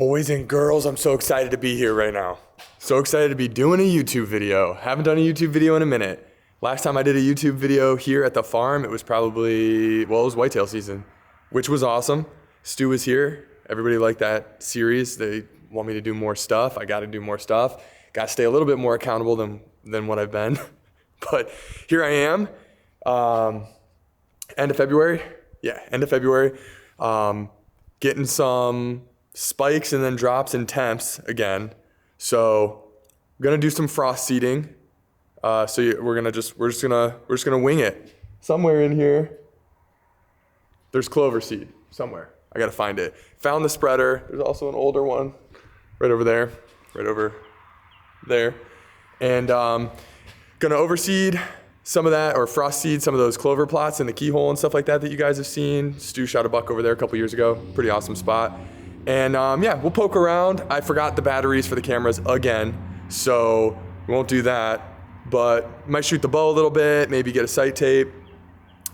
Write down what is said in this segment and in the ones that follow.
Boys and girls, I'm so excited to be here right now. So excited to be doing a YouTube video. Haven't done a YouTube video in a minute. Last time I did a YouTube video here at the farm, it was probably, well, it was whitetail season, which was awesome. Stu was here. Everybody liked that series. They want me to do more stuff. I got to do more stuff. Got to stay a little bit more accountable than what I've been. But here I am, end of February. Yeah, end of February. Getting some spikes and then drops in temps again. So I'm gonna do some frost seeding. We're just gonna wing it. Somewhere in here, there's clover seed somewhere. I gotta find it. Found the spreader. There's also an older one right over there, and gonna overseed some of that, or frost seed some of those clover plots in the keyhole and stuff like that you guys have seen. Stu shot a buck over there a couple years ago. Pretty awesome spot. And yeah, we'll poke around. I forgot the batteries for the cameras again, so we won't do that. But might shoot the bow a little bit, maybe get a sight tape,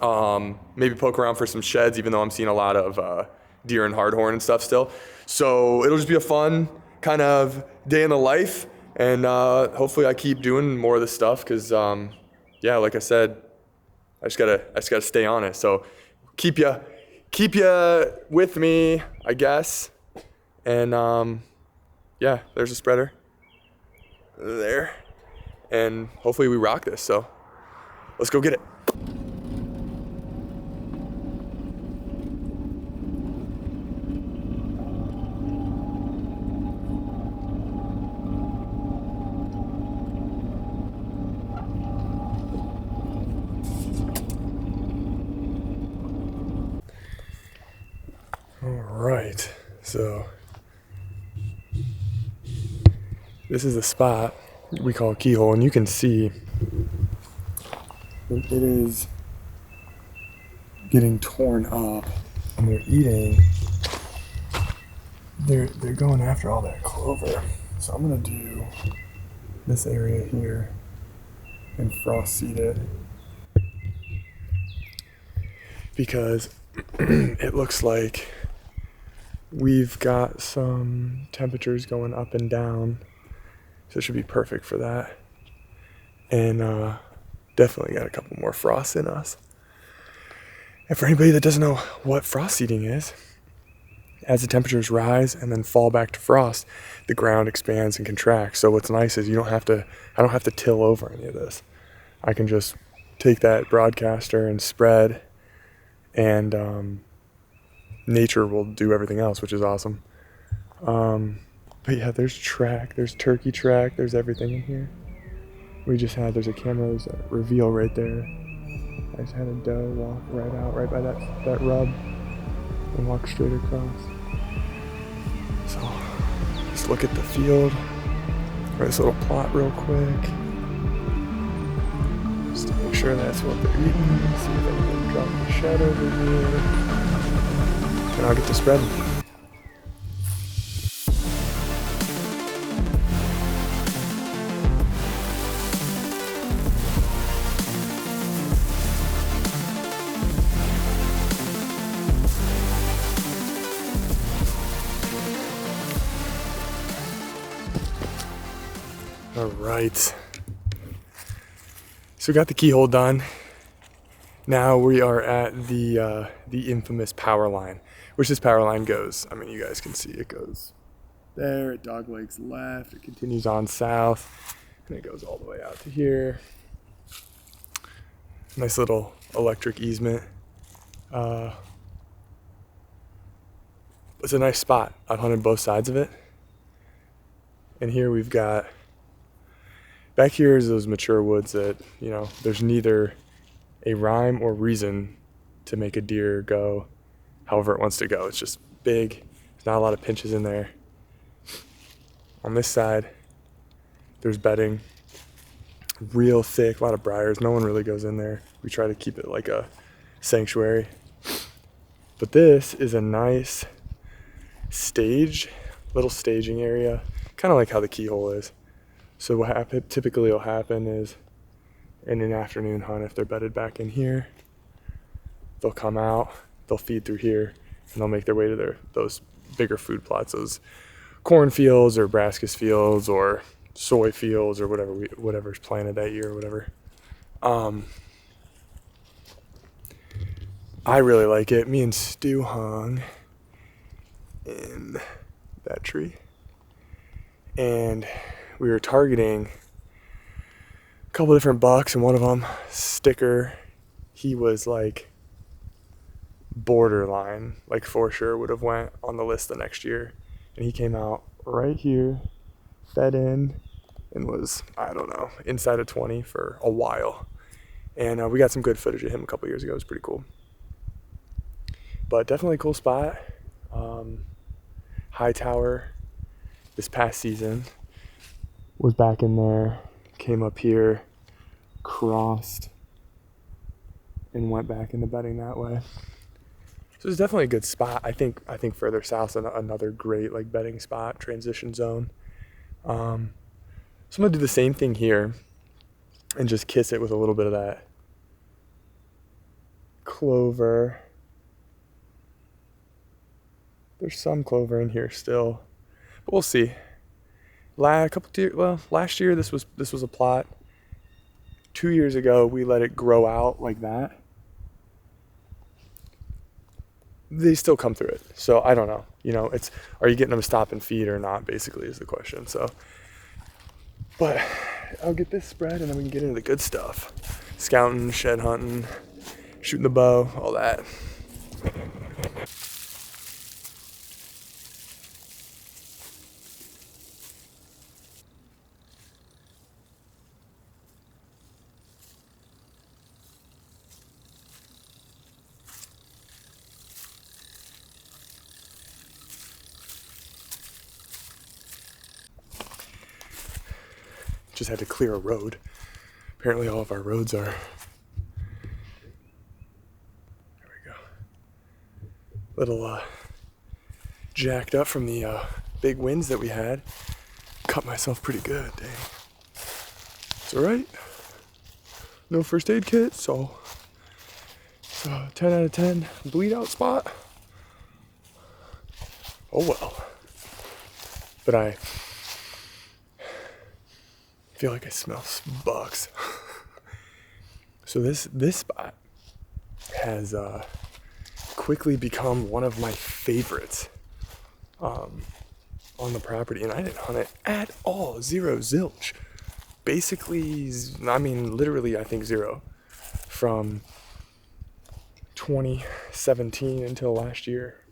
maybe poke around for some sheds, even though I'm seeing a lot of deer and hardhorn and stuff still. So it'll just be a fun kind of day in the life, and hopefully I keep doing more of this stuff because, yeah, like I said, I just gotta stay on it. So keep you with me, I guess. And yeah, there's a spreader there, and hopefully we rock this. So let's go get it. All right, so this is the spot we call keyhole, and you can see it is getting torn up, and they're eating. They're going after all that clover. So I'm gonna do this area here and frost seed it because it looks like we've got some temperatures going up and down, so it should be perfect for that. And definitely got a couple more frosts in us. And for anybody that doesn't know what frost seeding is, as the temperatures rise and then fall back to frost, the ground expands and contracts. So what's nice is I don't have to till over any of this. I can just take that broadcaster and spread, and nature will do everything else, which is awesome. But yeah, there's track, there's turkey track, there's everything in here. There's a camera, there's a reveal right there. I just had a doe walk right out, right by that rub, and walk straight across. So, just look at the field, this little plot real quick, just to make sure that's what they're eating. See if I can drop the shed over here, and I'll get to spreading. All right, so we got the keyhole done. Now we are at the infamous power line, which this power line goes, I mean, you guys can see it goes there at Dog Legs left, it continues on south, and it goes all the way out to here. Nice little electric easement. It's a nice spot. I've hunted both sides of it. And here we've got, back here is those mature woods that, you know, there's neither a rhyme or reason to make a deer go however it wants to go. It's just big. There's not a lot of pinches in there. On this side, there's bedding, real thick, a lot of briars. No one really goes in there. We try to keep it like a sanctuary. But this is a nice little staging area, kind of like how the keyhole is. So what typically will happen is in an afternoon hunt, if they're bedded back in here, they'll come out, they'll feed through here, and they'll make their way to those bigger food plots, those cornfields or brassicas fields or soy fields or whatever's planted that year or whatever. I really like it. Me and Stu hung in that tree, and we were targeting a couple different bucks, and one of them, Sticker, he was like borderline, like for sure would have went on the list the next year, and he came out right here, fed in, and was, I don't know, inside of 20 for a while. And we got some good footage of him a couple years ago. It was pretty cool. But definitely a cool spot. Hightower this past season was back in there, came up here, crossed, and went back into bedding that way. So it's definitely a good spot. I think further south another great like bedding spot, transition zone. So I'm gonna do the same thing here and just kiss it with a little bit of that clover. There's some clover in here still, but we'll see. Last year this was a plot. 2 years ago we let it grow out like that. They still come through it, so I don't know. You know, it's, are you getting them to stop and feed or not? Basically, is the question. So, but I'll get this spread, and then we can get into the good stuff: scouting, shed hunting, shooting the bow, all that. Just had to clear a road. Apparently all of our roads are, there we go, little jacked up from the big winds that we had. Cut myself pretty good, dang. It's alright. No first aid kit, so 10 out of 10 bleed out spot. Oh well. But I feel like I smell bucks. So this spot has quickly become one of my favorites on the property, and I didn't hunt it at all. Zero, zilch. Basically, I mean, literally, I think zero from 2017 until last year.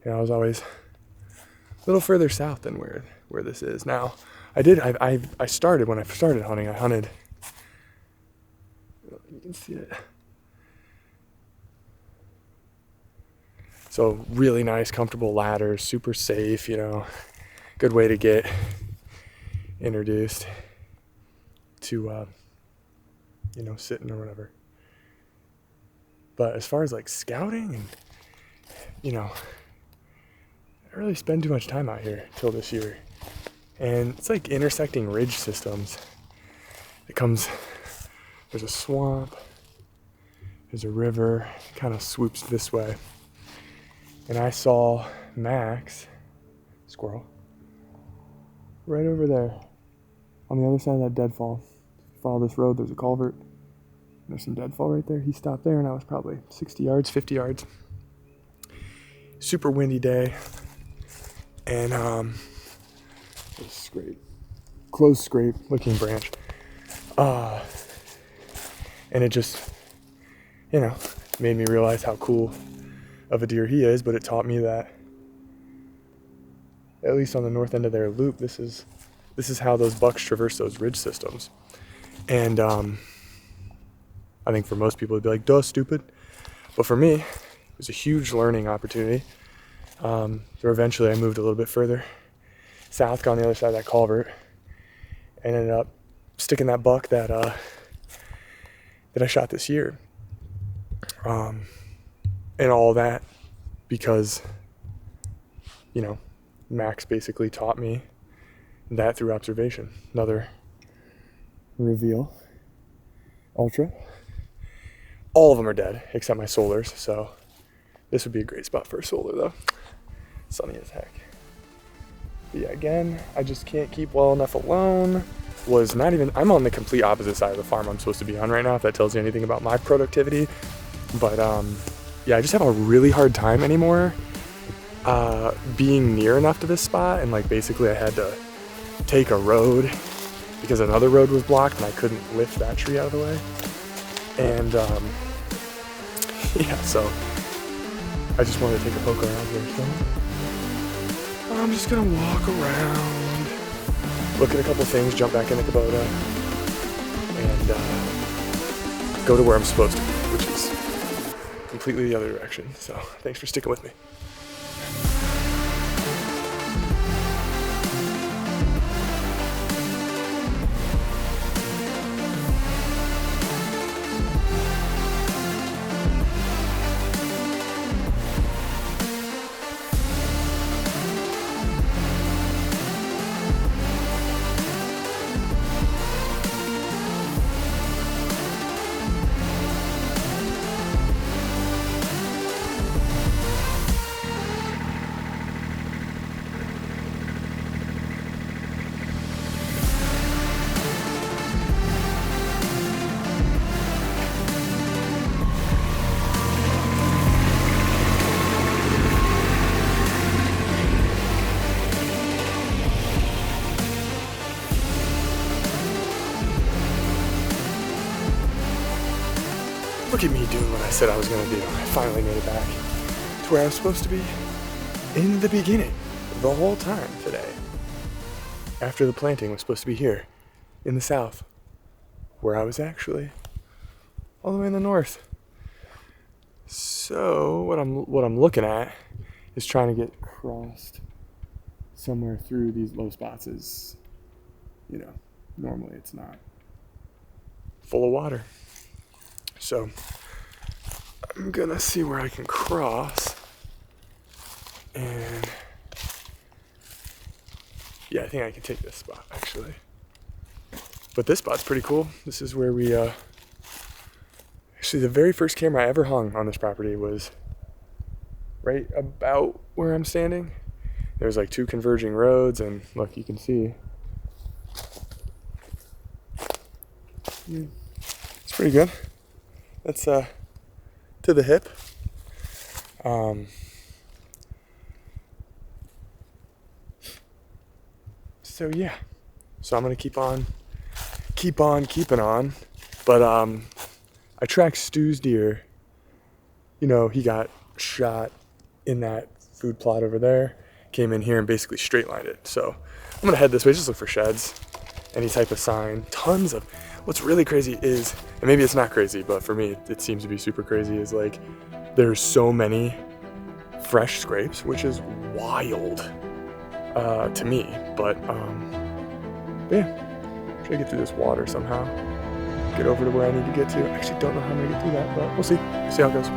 And I was always a little further south than where this is now. I started, when I started hunting, I hunted, you can see it. So really nice, comfortable ladders, super safe, you know, good way to get introduced to, you know, sitting or whatever. But as far as like scouting and, you know, I didn't really spend too much time out here till this year. And it's like intersecting ridge systems. There's a swamp, there's a river, kind of swoops this way. And I saw Max, squirrel, right over there on the other side of that deadfall. Follow this road, there's a culvert. There's some deadfall right there. He stopped there, and I was probably 60 yards, 50 yards. Super windy day. And close scrape looking branch. And it just, you know, made me realize how cool of a deer he is, but it taught me that, at least on the north end of their loop, this is how those bucks traverse those ridge systems. And I think for most people it'd be like, duh, stupid. But for me, it was a huge learning opportunity. So eventually I moved a little bit further south, got on the other side of that culvert, and ended up sticking that buck that I shot this year. And all that because, you know, Max basically taught me that through observation. Another reveal. Ultra. All of them are dead except my solars, so this would be a great spot for a solar though. Sunny as heck. But yeah, again, I just can't keep well enough alone. I'm on the complete opposite side of the farm I'm supposed to be on right now, if that tells you anything about my productivity. But yeah, I just have a really hard time anymore being near enough to this spot, and like basically I had to take a road because another road was blocked and I couldn't lift that tree out of the way. And yeah, so I just wanted to take a poke around here. So I'm just gonna walk around, look at a couple things, jump back in the Kubota, and go to where I'm supposed to be, which is completely the other direction. So thanks for sticking with me. Look at me doing what I said I was gonna do. I finally made it back to where I was supposed to be in the beginning, the whole time today. After the planting was supposed to be here in the south, where I was actually all the way in the north. So what I'm looking at is trying to get crossed somewhere through these low spots. Is, you know, normally it's not full of water. So I'm gonna see where I can cross, and yeah, I think I can take this spot actually. But this spot's pretty cool. This is where we actually, the very first camera I ever hung on this property was right about where I'm standing. There's like two converging roads, and look, you can see it's pretty good. That's to the hip. So yeah, so I'm gonna keep on keeping on. But I tracked Stu's deer. You know, he got shot in that food plot over there, came in here and basically straight lined it. So I'm gonna head this way, just look for sheds, any type of sign. Tons of, what's really crazy is, and maybe it's not crazy, but for me it seems to be super crazy, is like there's so many fresh scrapes, which is wild to me. But yeah, try to get through this water somehow, get over to where I need to get to. I actually don't know how I'm gonna get through that, but we'll see how it goes.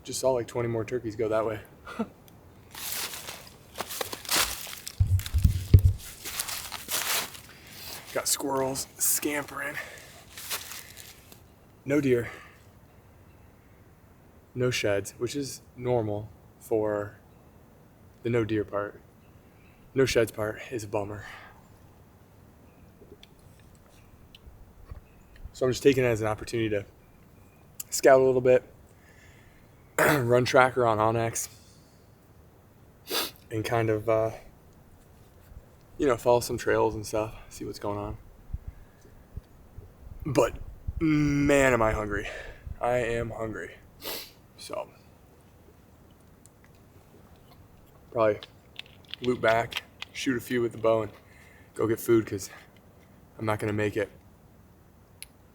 Just saw like 20 more turkeys go that way. Got squirrels scampering. No deer. No sheds, which is normal for the no deer part. No sheds part is a bummer. So I'm just taking it as an opportunity to scout a little bit, run tracker on Onyx, and kind of, follow some trails and stuff, see what's going on. But man, am I hungry. I am hungry. So probably loop back, shoot a few with the bow, and go get food because I'm not gonna make it.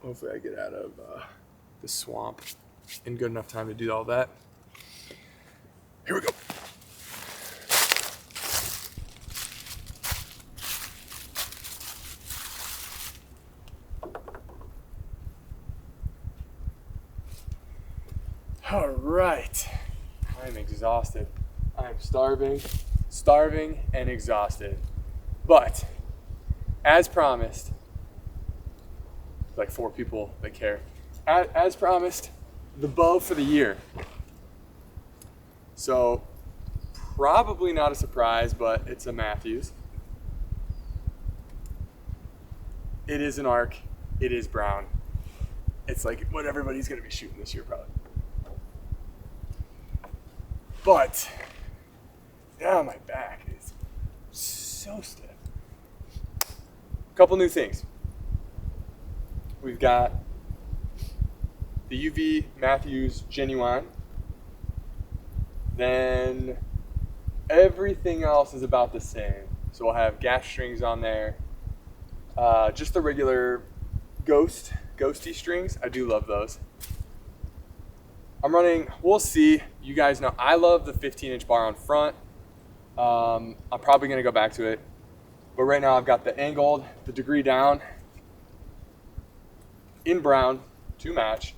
Hopefully I get out of the swamp in good enough time to do all that. Here we go. All right, I'm exhausted. I'm starving and exhausted. But as promised, like 4 people that care. As promised, the bow for the year. So probably not a surprise, but it's a Mathews. It is an ARC. It is brown. It's like what everybody's gonna be shooting this year probably. But now my back is so stiff. Couple new things. We've got the UV Mathews Genuine. Then everything else is about the same. So we'll have gas strings on there. Just the regular ghosty strings. I do love those. I'm running, we'll see. You guys know I love the 15-inch bar on front. I'm probably gonna go back to it. But right now I've got the angled, the degree down, in brown to match,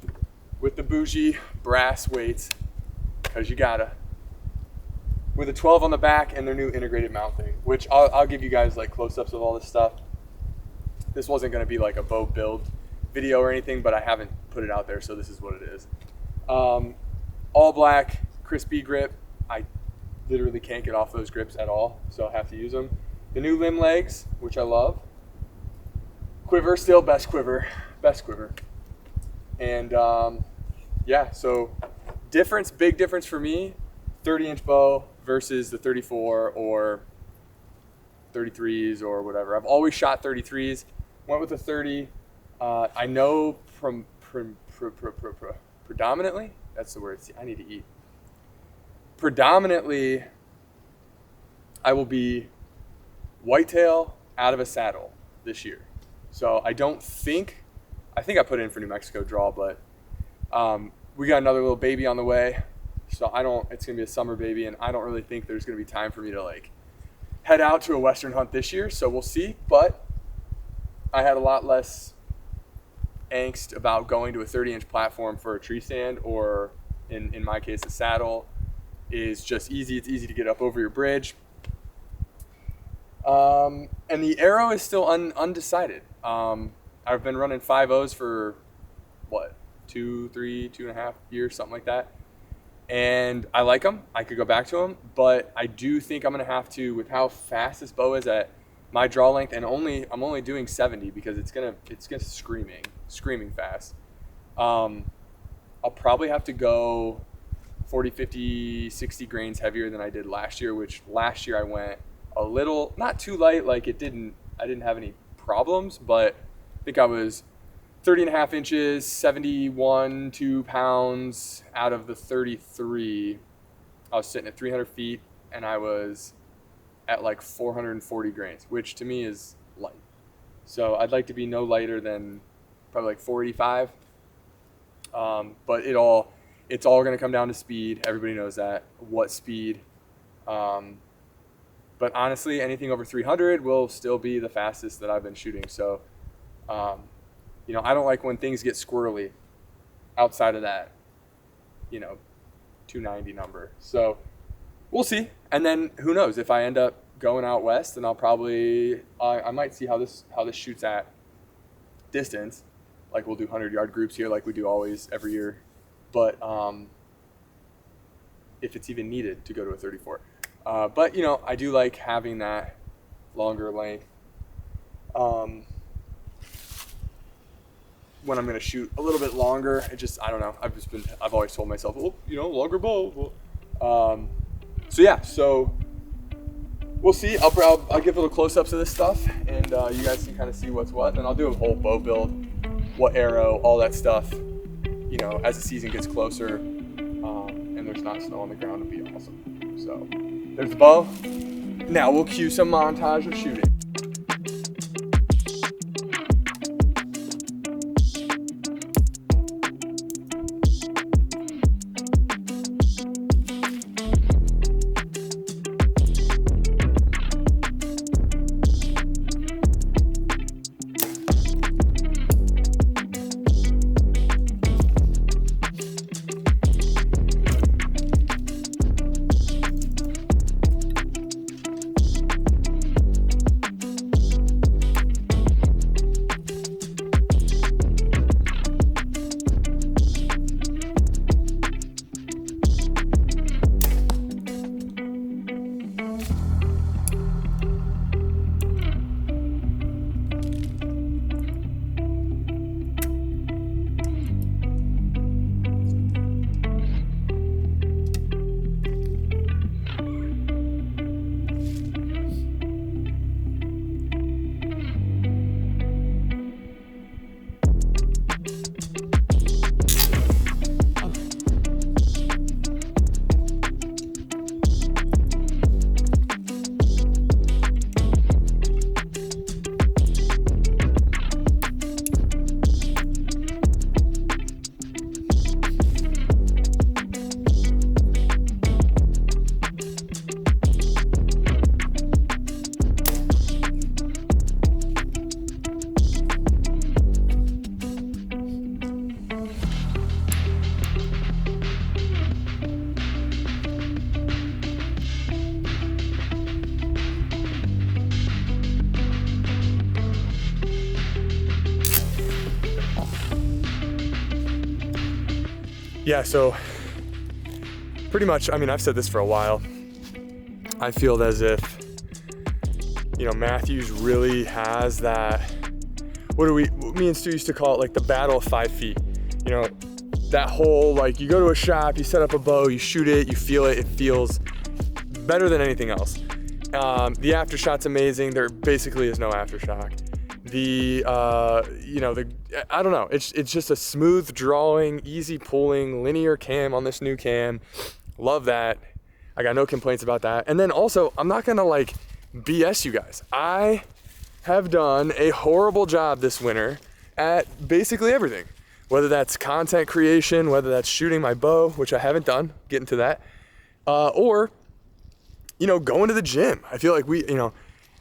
with the bougie brass weights, because you gotta. With a 12 on the back and their new integrated mounting, which I'll give you guys like close-ups of all this stuff. This wasn't gonna be like a bow build video or anything, but I haven't put it out there, so this is what it is. All black, crispy grip. I literally can't get off those grips at all, so I have to use them. The new limb legs, which I love. Quiver, still best quiver. And yeah, so big difference for me, 30-inch bow versus the 34 or 33s or whatever. I've always shot 33s, went with a 30. I know from predominantly, that's the word, see, I need to eat. Predominantly, I will be whitetail out of a saddle this year. So I think I put in for New Mexico draw, but we got another little baby on the way. So it's gonna be a summer baby, and I don't really think there's gonna be time for me to like head out to a Western hunt this year. So we'll see, but I had a lot less angst about going to a 30-inch platform for a tree stand, or in my case, a saddle is just easy. It's easy to get up over your bridge. And the arrow is still undecided. I've been running 5.0s for what, 2.5 years, something like that. And I like them. I could go back to them, but I do think I'm gonna have to, with how fast this bow is at my draw length, and I'm only doing 70 because it's gonna screaming fast. I'll probably have to go 40, 50, 60 grains heavier than I did last year, which last year I went a little, not too light, like I didn't have any problems, but I think I was 30.5 inches, 71, 2 pounds out of the 33. I was sitting at 300 feet and I was at like 440 grains, which to me is light. So I'd like to be no lighter than probably like 485. But it's all going to come down to speed. Everybody knows that. What speed? But honestly, anything over 300 will still be the fastest that I've been shooting. So, I don't like when things get squirrely outside of that, 290 number. So we'll see. And then who knows, if I end up going out west, then I'll probably, I might see how this shoots at distance. Like we'll do 100-yard groups here like we do always every year. But if it's even needed to go to a 34. But, I do like having that longer length. When I'm going to shoot a little bit longer, I don't know. I've always told myself, longer bow. So we'll see. I'll give little close-ups of this stuff, and you guys can kind of see what's what. Then I'll do a whole bow build what arrow, all that stuff, you know, as the season gets closer, and there's not snow on the ground, would be awesome. So there's the bow. Now we'll cue some montage of shooting. Yeah, so pretty much, I mean, I've said this for a while. I feel as if, you know, Mathews really has that, me and Stu used to call it like the battle of 5 feet. You know, that whole, like, you go to a shop, you set up a bow, you shoot it, you feel it, it feels better than anything else. The aftershot's amazing. There basically is no aftershock. I don't know, it's just a smooth drawing, easy pulling, linear cam on this new cam. Love that. I got no complaints about that. And then also, I'm not gonna like BS you guys. I have done a horrible job this winter at basically everything. Whether that's content creation, whether that's shooting my bow, which I haven't done, getting to that, or, you know, going to the gym. I feel like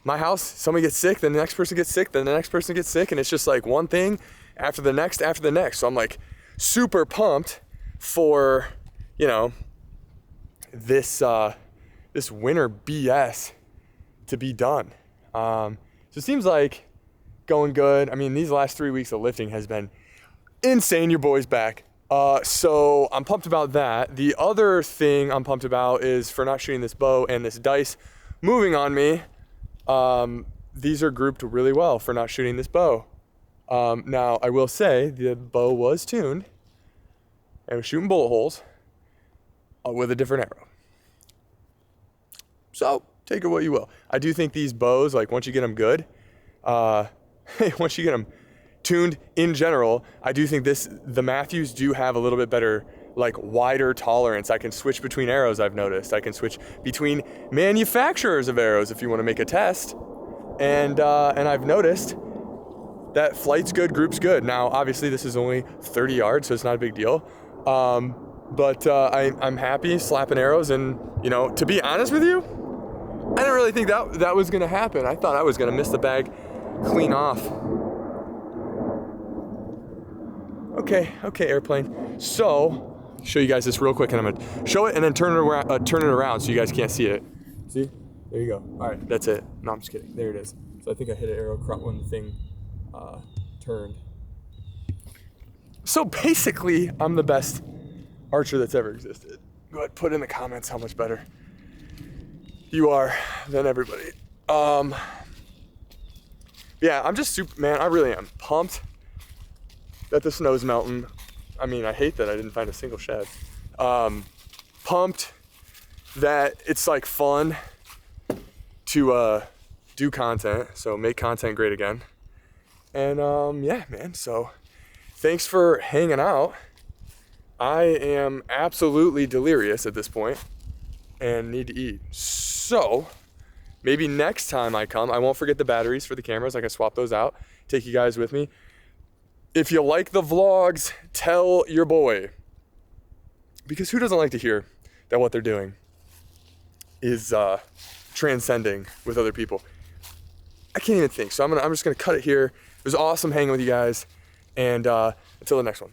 my house, somebody gets sick, then the next person gets sick, then the next person gets sick, and it's just like one thing after the next after the next. So I'm like super pumped for, you know, this winter BS to be done. So it seems like going good. I mean, these last 3 weeks of lifting has been insane. Your boy's back. So I'm pumped about that. The other thing I'm pumped about is for not shooting this bow and this dice moving on me. These are grouped really well for not shooting this bow. Now, I will say the bow was tuned and was shooting bullet holes with a different arrow. So, take it what you will. I do think these bows, like once you get them good, once you get them tuned in general, I do think the Mathews do have a little bit better, like wider tolerance. I can switch between arrows, I've noticed. I can switch between manufacturers of arrows if you want to make a test. And I've noticed that flight's good, group's good. Now, obviously this is only 30 yards, so it's not a big deal. But I'm happy slapping arrows, and, you know, to be honest with you, I didn't really think that was gonna happen. I thought I was gonna miss the bag clean off. Okay, airplane. So, show you guys this real quick, and I'm gonna show it and then turn it around so you guys can't see it. See? There you go. All right, that's it. No, I'm just kidding. There it is. So I think I hit an arrow when the thing turned. So basically, I'm the best archer that's ever existed. Go ahead, put in the comments how much better you are than everybody. Yeah, I'm just super, man, I really am pumped that the snow's melting. I mean, I hate that I didn't find a single shed. Pumped that it's like fun to do content, so make content great again. And yeah, man, so thanks for hanging out. I am absolutely delirious at this point and need to eat. So maybe next time I come, I won't forget the batteries for the cameras. I can swap those out, take you guys with me. If you like the vlogs, tell your boy. Because who doesn't like to hear that what they're doing is transcending with other people? I can't even think. So I'm just gonna cut it here. It was awesome hanging with you guys. And until the next one.